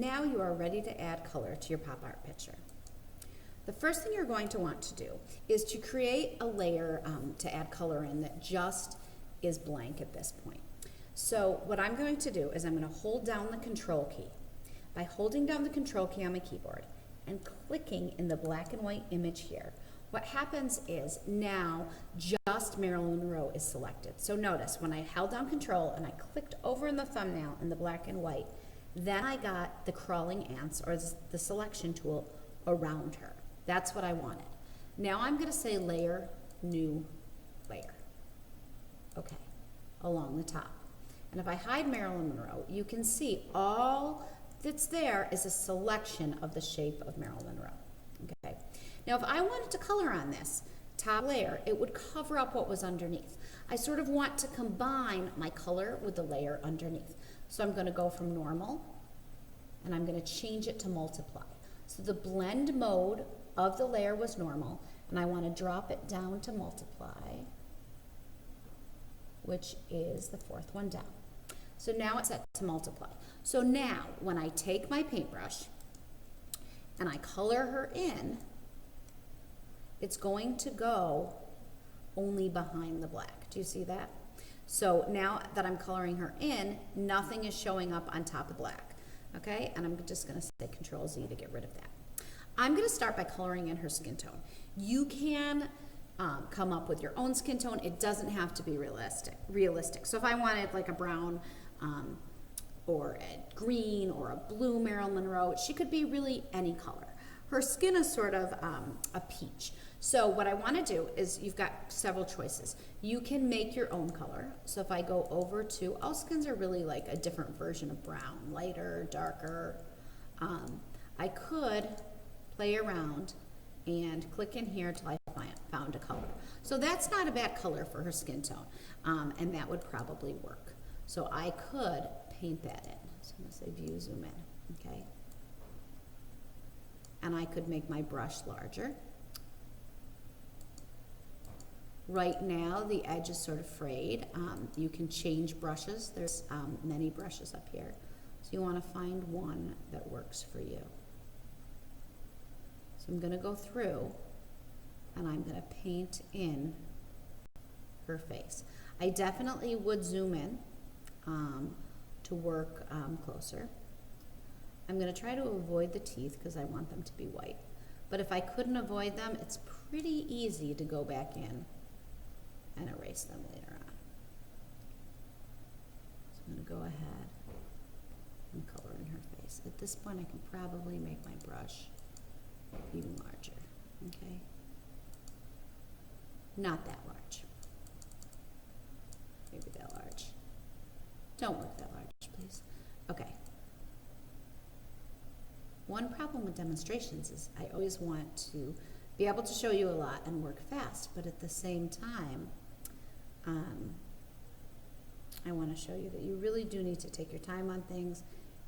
Now you are ready to add color to your pop art picture. The first thing you're going to want to do is to create a layer to add color in that just is blank at this point. So what I'm going to do is I'm going to hold down the control key. By holding down the control key on my keyboard and clicking in the black and white image here, what happens is now just Marilyn Monroe is selected. So notice when I held down control and I clicked over in the thumbnail in the black and white, then I got the crawling ants or the selection tool around her. That's what I wanted. Now I'm going to say layer, new layer. Okay, along the top. And if I hide Marilyn Monroe, you can see all that's there is a selection of the shape of Marilyn Monroe. Okay. Now if I wanted to color on this top layer, it would cover up what was underneath. I sort of want to combine my color with the layer underneath. So I'm going to go from normal and I'm going to change it to multiply. So the blend mode of the layer was normal and I want to drop it down to multiply, which is the fourth one down. So now it's set to multiply. So now when I take my paintbrush and I color her in, it's going to go only behind the black. Do you see that? So now that I'm coloring her in, nothing is showing up on top of black. Okay, and I'm just going to say Control Z to get rid of that. I'm going to start by coloring in her skin tone. You can come up with your own skin tone. It doesn't have to be realistic. So if I wanted like a brown or a green or a blue Marilyn Monroe, she could be really any color. Her skin is sort of a peach. So what I want to do is you've got several choices. You can make your own color. So if I go over to, all skins are really like a different version of brown, lighter, darker. I could play around and click in here until I found a color. So that's not a bad color for her skin tone, and that would probably work. So I could paint that in. So I'm going to say view, zoom in, okay? And I could make my brush larger. Right now, the edge is sort of frayed. You can change brushes. There's many brushes up here. So you want to find one that works for you. So I'm going to go through and I'm going to paint in her face. I definitely would zoom in to work closer. I'm going to try to avoid the teeth because I want them to be white. But if I couldn't avoid them, it's pretty easy to go back in and erase them later on. So I'm going to go ahead and color in her face. At this point, I can probably make my brush even larger, okay? Not that large. Maybe that large. Don't work that large, please. Okay. One problem with demonstrations is I always want to be able to show you a lot and work fast, but at the same time, I want to show you that you really do need to take your time on things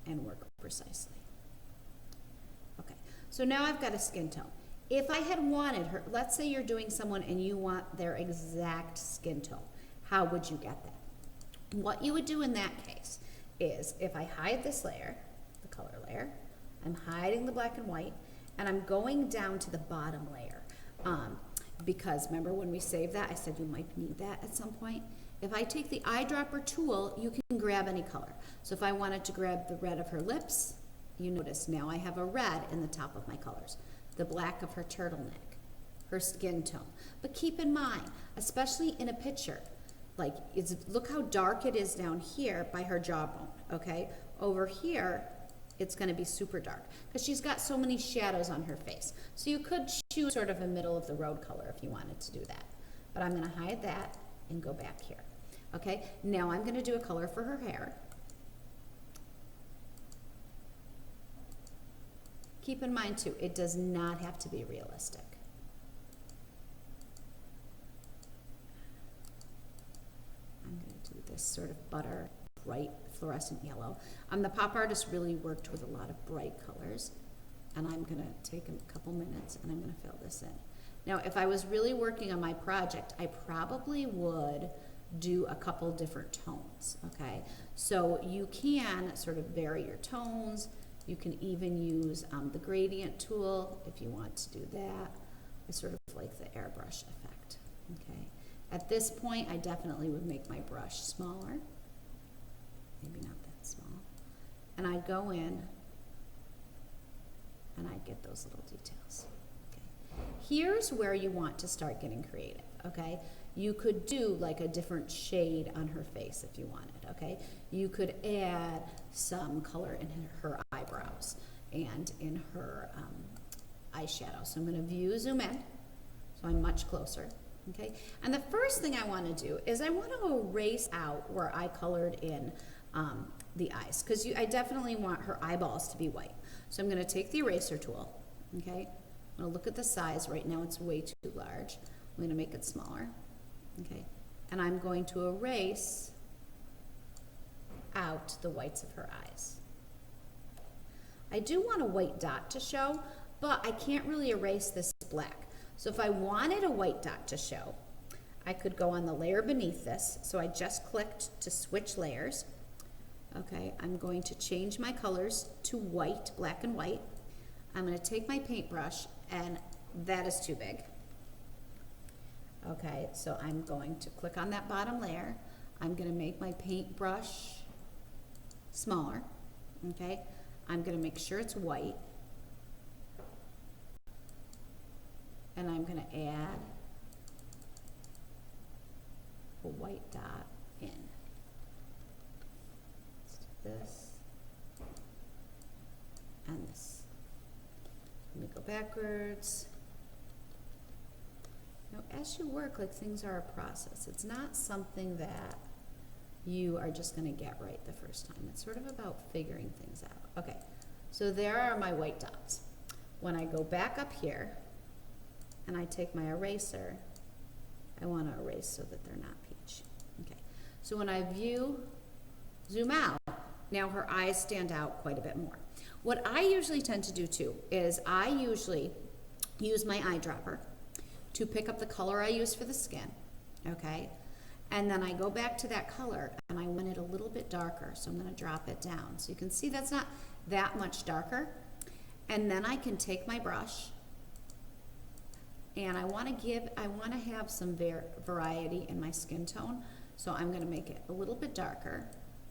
and work precisely. Okay, so now I've got a skin tone. If I had wanted her, let's say you're doing someone and you want their exact skin tone, how would you get that? What you would do in that case is if I hide this layer, the color layer, I'm hiding the black and white, and I'm going down to the bottom layer. Because remember when we saved that, I said you might need that at some point. If I take the eyedropper tool, you can grab any color. So if I wanted to grab the red of her lips, you notice now I have a red in the top of my colors. The black of her turtleneck, her skin tone. But keep in mind, especially in a picture, like look how dark it is down here by her jawbone, okay? Over here, it's going to be super dark because she's got so many shadows on her face. So you could choose sort of a middle of the road color if you wanted to do that. But I'm going to hide that and go back here. Okay, now I'm going to do a color for her hair. Keep in mind too, it does not have to be realistic. I'm going to do this sort of butter, bright fluorescent yellow. The pop artist really worked with a lot of bright colors, and I'm going to take a couple minutes and I'm going to fill this in. Now, if I was really working on my project, I probably would do a couple different tones, okay? So you can sort of vary your tones You can even use the gradient tool if you want to do that. I sort of like the airbrush effect, okay? At this point, I definitely would make my brush smaller. Maybe not that small. And I go in and I get those little details. Okay. Here's where you want to start getting creative, okay? You could do like a different shade on her face if you wanted, okay? You could add some color in her eyebrows and in her eyeshadow. So I'm going to view, zoom in, so I'm much closer, okay? And the first thing I want to do is I want to erase out where I colored in the eyes, because I definitely want her eyeballs to be white. So I'm going to take the eraser tool, okay? I'm going to look at the size. Right now it's way too large. I'm going to make it smaller, okay? And I'm going to erase out the whites of her eyes. I do want a white dot to show, but I can't really erase this black. So if I wanted a white dot to show, I could go on the layer beneath this. So I just clicked to switch layers. Okay, I'm going to change my colors to white, black and white. I'm going to take my paintbrush, and that is too big. Okay, so I'm going to click on that bottom layer. I'm going to make my paintbrush smaller. Okay, I'm going to make sure it's white. And I'm going to add a white dot in. This and this. Let me go backwards. Now, as you work, like, things are a process. It's not something that you are just going to get right the first time. It's sort of about figuring things out. Okay, so there are my white dots. When I go back up here and I take my eraser, I want to erase so that they're not peach. Okay, so when I view, zoom out, now her eyes stand out quite a bit more. What I usually tend to do too is I usually use my eyedropper to pick up the color I use for the skin, okay? And then I go back to that color and I want it a little bit darker, so I'm going to drop it down. So you can see that's not that much darker. And then I can take my brush and I want to have some variety in my skin tone, so I'm going to make it a little bit darker.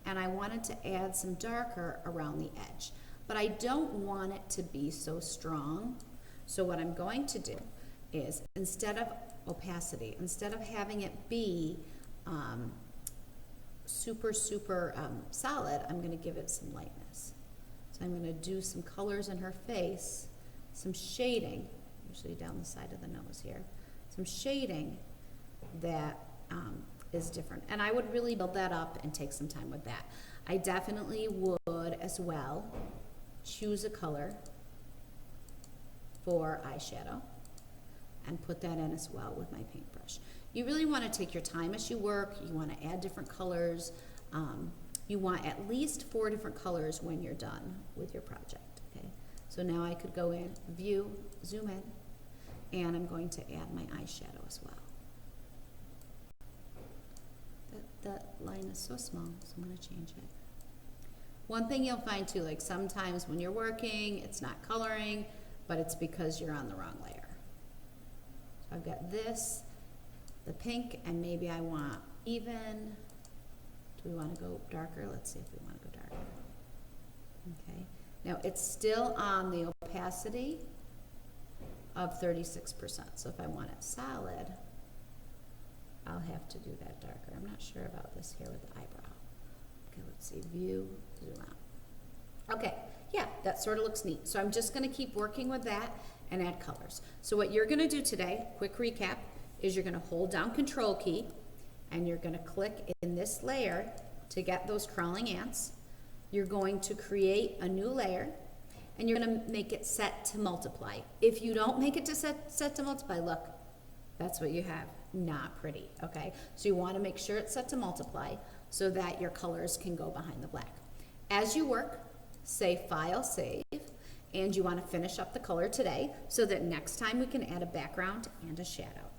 And I wanted to add some darker around the edge. But I don't want it to be so strong. So what I'm going to do is, instead of opacity, instead of having it be super solid, I'm going to give it some lightness. So I'm going to do some colors in her face, some shading, usually down the side of the nose here, some shading that is different. And I would really build that up and take some time with that. I definitely would as well choose a color for eyeshadow and put that in as well with my paintbrush. You really want to take your time as you work. You want to add different colors. You want at least 4 different colors when you're done with your project. Okay, so now I could go in, view, zoom in, and I'm going to add my eyeshadow as well. That line is so small, so I'm going to change it. One thing you'll find too, like sometimes when you're working, it's not coloring, but it's because you're on the wrong layer. So I've got this, the pink, and maybe I want even. Do we want to go darker? Let's see if we want to go darker. Okay. Now it's still on the opacity of 36%. So if I want it solid, I'll have to do that darker. I'm not sure about this here with the eyebrow. Okay, let's see, view, zoom out. Okay, yeah, that sort of looks neat. So I'm just gonna keep working with that and add colors. So what you're gonna do today, quick recap, is you're gonna hold down Control key and you're gonna click in this layer to get those crawling ants. You're going to create a new layer and you're gonna make it set to multiply. If you don't make it to set to multiply, look, that's what you have. Not pretty, okay? So you want to make sure it's set to multiply so that your colors can go behind the black. As you work, say File, Save, and you want to finish up the color today so that next time we can add a background and a shadow.